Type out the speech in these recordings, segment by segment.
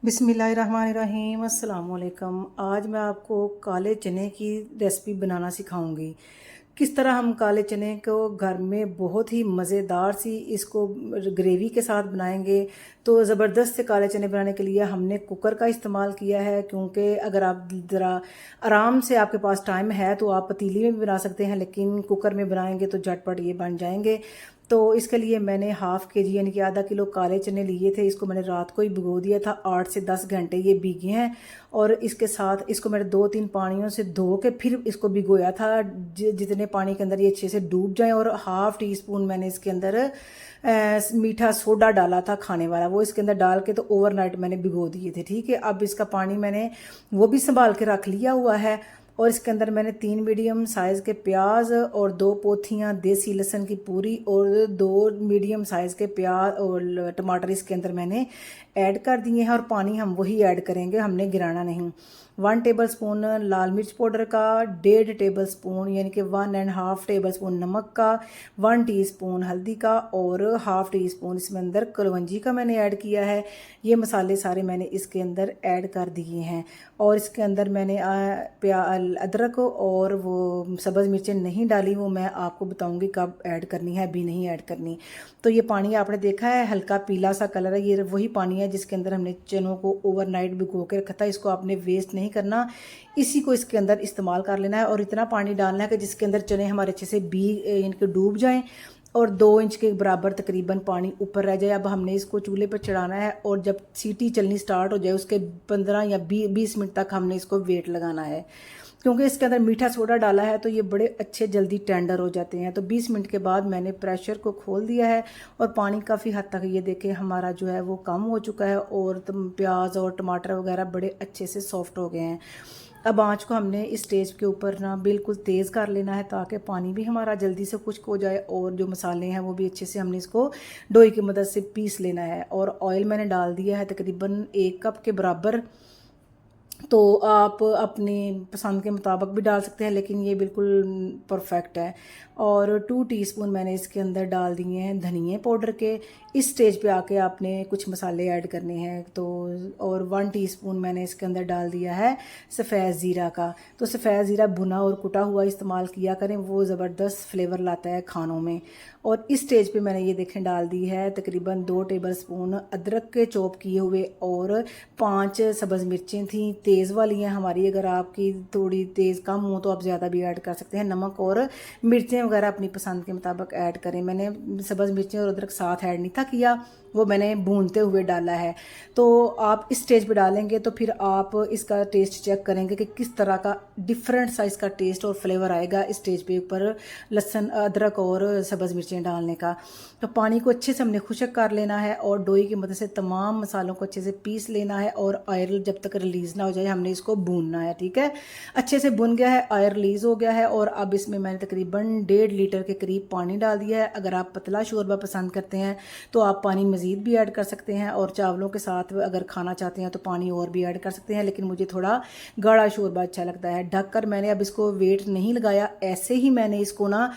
बिस्मिल्लाहिर्रहमानिर्रहीम अस्सलाम वालेकुम। आज मैं आपको काले चने की रेसिपी बनाना सिखाऊंगी। किस तरह हम काले चने को घर में बहुत ही मज़ेदार सी इसको ग्रेवी के साथ बनाएंगे। तो ज़बरदस्त से काले चने बनाने के लिए हमने कुकर का इस्तेमाल किया है, क्योंकि अगर आप ज़रा आराम से आपके पास टाइम है तो आप पतीली में भी बना सकते हैं, लेकिन कुकर में बनाएंगे तो झटपट ये बन जाएंगे। तो इसके लिए मैंने हाफ़ के जी यानी कि आधा किलो काले चने लिए थे। इसको मैंने रात को ही भिगो दिया था, 8 से 10 घंटे ये भीगे हैं। और इसके साथ इसको मैंने 2-3 पानियों से धो के फिर इसको भिगोया था, जितने पानी के अंदर ये अच्छे से डूब जाएं। और हाफ़ टी स्पून मैंने इसके अंदर मीठा सोडा डाला था खाने वाला, वो इसके अंदर डाल के तो ओवरनाइट मैंने भिगो दिए थे। ठीक है, अब इसका पानी मैंने वो भी संभाल के रख लिया हुआ है। और इसके अंदर मैंने 3 मीडियम साइज़ के प्याज और 2 पोथियाँ देसी लहसुन की पूरी और 2 मीडियम साइज़ के प्याज और टमाटर इसके अंदर मैंने ऐड कर दिए हैं। और पानी हम वही ऐड करेंगे, हमने गिराना नहीं। 1 टेबल स्पून लाल मिर्च पाउडर का, 1.5 टेबल स्पून यानी कि 1.5 टेबल स्पून नमक का, 1 टीस्पून हल्दी का और हाफ़ टी स्पून इसमें अंदर कलवंजी का मैंने ऐड किया है। ये मसाले सारे मैंने इसके अंदर ऐड कर दिए हैं। और इसके अंदर मैंने अदरक और वो सब्ज़ मिर्चें नहीं डाली, वो मैं आपको बताऊंगी कब ऐड करनी है, अभी नहीं ऐड करनी। तो ये पानी आपने देखा है हल्का पीला सा कलर है, ये वही पानी है जिसके अंदर हमने चनों को ओवरनाइट भिगो के रखा था। इसको आपने वेस्ट नहीं करना, इसी को इसके अंदर इस्तेमाल कर लेना है। और इतना पानी डालना है कि जिसके अंदर चने हमारे अच्छे से इनके डूब जाएं और 2 इंच के बराबर तकरीबन पानी ऊपर रह जाए। अब हमने इसको चूल्हे पर चढ़ाना है और जब सीटी चलनी स्टार्ट हो जाए उसके 15 या 20 मिनट तक हमने इसको वेट लगाना है, क्योंकि इसके अंदर मीठा सोडा डाला है तो ये बड़े अच्छे जल्दी टेंडर हो जाते हैं। तो 20 मिनट के बाद मैंने प्रेशर को खोल दिया है और पानी काफ़ी हद तक ये देखें हमारा जो है वो कम हो चुका है और प्याज और टमाटर वगैरह बड़े अच्छे से सॉफ्ट हो गए हैं। अब आँच को हमने इस स्टेज के ऊपर ना बिल्कुल तेज़ कर लेना है, ताकि पानी भी हमारा जल्दी से खुश्क हो जाए और जो मसाले हैं वो भी अच्छे से हमने इसको डोई की मदद से पीस लेना है। और ऑयल मैंने डाल दिया है तकरीबन 1 कप के बराबर। तो आप अपनी पसंद के मुताबिक भी डाल सकते हैं, लेकिन ये बिल्कुल परफेक्ट है। और 2 टीस्पून मैंने इसके अंदर डाल दिए हैं धनिया पाउडर के। इस स्टेज पे आके आपने कुछ मसाले ऐड करने हैं। तो और 1 टीस्पून मैंने इसके अंदर डाल दिया है सफ़ेद ज़ीरा का। तो सफ़ेद ज़ीरा भुना और कुटा हुआ इस्तेमाल किया करें, वो ज़बरदस्त फ्लेवर लाता है खानों में। और इस स्टेज पे मैंने ये देखें डाल दी है तकरीबन 2 टेबल स्पून अदरक के चॉप किए हुए और 5 सब्ज़ मिर्चें थी, तेज़ वाली हैं हमारी। अगर आपकी थोड़ी तेज़ कम हो तो आप ज़्यादा भी ऐड कर सकते हैं। नमक और मिर्चें वगैरह अपनी पसंद के मुताबिक ऐड करें। मैंने सब्ज़ मिर्चें और अदरक साथ ऐड नहीं था किया, वो मैंने भूनते हुए डाला है। तो आप इस स्टेज पे डालेंगे तो फिर आप इसका टेस्ट चेक करेंगे कि किस तरह का डिफरेंट साइज़ का टेस्ट और फ्लेवर आएगा इस स्टेज पे ऊपर लहसुन अदरक और सब्ज़ मिर्चें डालने का। तो पानी को अच्छे से हमने खुश्क कर लेना है और डोई की मदद से तमाम मसालों को अच्छे से पीस लेना है। और ऑयल जब तक रिलीज़ ना हो जाए हमने इसको भूनना है। ठीक है, अच्छे से भुन गया है, ऑयल रिलीज़ हो गया है। और अब इसमें मैंने तकरीबन 1.5 लीटर के करीब पानी डाल दिया है। अगर आप पतला शोरबा पसंद करते हैं तो आप पानी मज़ीद भी ऐड कर सकते हैं, और चावलों के साथ अगर खाना चाहते हैं तो पानी और भी ऐड कर सकते हैं, लेकिन मुझे थोड़ा गाढ़ा शोरबा अच्छा लगता है। ढककर मैंने अब इसको वेट नहीं लगाया, ऐसे ही मैंने इसको ना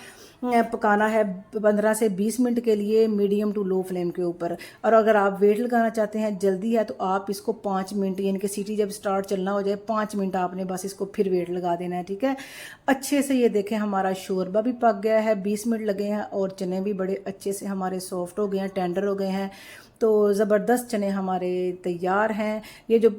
पकाना है 15 से 20 मिनट के लिए मीडियम टू लो फ्लेम के ऊपर। और अगर आप वेट लगाना चाहते हैं, जल्दी है, तो आप इसको 5 मिनट यानी कि सीटी जब स्टार्ट चलना हो जाए 5 मिनट आपने बस इसको फिर वेट लगा देना है। ठीक है, अच्छे से ये देखें हमारा शोरबा भी पक गया है, 20 मिनट लगे हैं और चने भी बड़े अच्छे से हमारे सॉफ्ट हो गए हैं, टेंडर हो गए हैं। तो ज़बरदस्त चने हमारे तैयार हैं। ये जो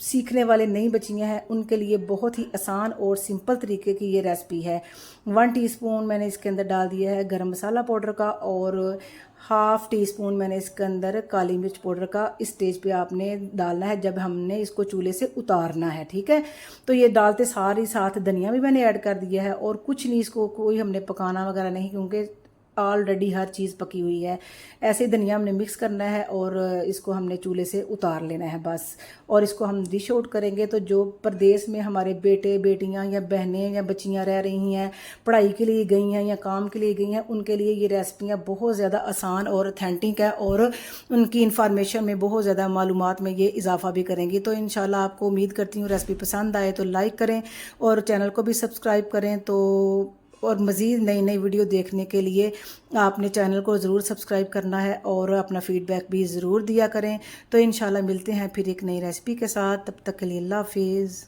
सीखने वाले नई बच्चियाँ हैं उनके लिए बहुत ही आसान और सिंपल तरीके की ये रेसिपी है। 1 टीस्पून मैंने इसके अंदर डाल दिया है गरम मसाला पाउडर का और हाफ़ टी स्पून मैंने इसके अंदर काली मिर्च पाउडर का। इस स्टेज पे आपने डालना है जब हमने इसको चूल्हे से उतारना है। ठीक है, तो ये डालते सारी साथ धनिया भी मैंने ऐड कर दिया है। और कुछ नहीं, इसको कोई हमने पकाना वगैरह नहीं, क्योंकि ऑलरेडी हर चीज़ पकी हुई है। ऐसे ही धनिया हमने मिक्स करना है और इसको हमने चूल्हे से उतार लेना है बस। और इसको हम डिश आउट करेंगे। तो जो प्रदेश में हमारे बेटे बेटियां या बहनें या बच्चियां रह रही हैं, पढ़ाई के लिए गई हैं या काम के लिए गई हैं, उनके लिए ये रेसिपियाँ बहुत ज़्यादा आसान और ऑथेंटिक है और उनकी इन्फॉर्मेशन में बहुत ज़्यादा मालूमात में ये इजाफा भी करेंगी। तो इंशाल्लाह आपको उम्मीद करती हूँ रेसिपी पसंद आए तो लाइक करें और चैनल को भी सब्सक्राइब करें। तो और मज़ीद नई नई वीडियो देखने के लिए आपने चैनल को ज़रूर सब्सक्राइब करना है और अपना फ़ीडबैक भी ज़रूर दिया करें। तो इंशाल्लाह मिलते हैं फिर एक नई रेसिपी के साथ, तब तक के लिए अल्लाह हाफिज़।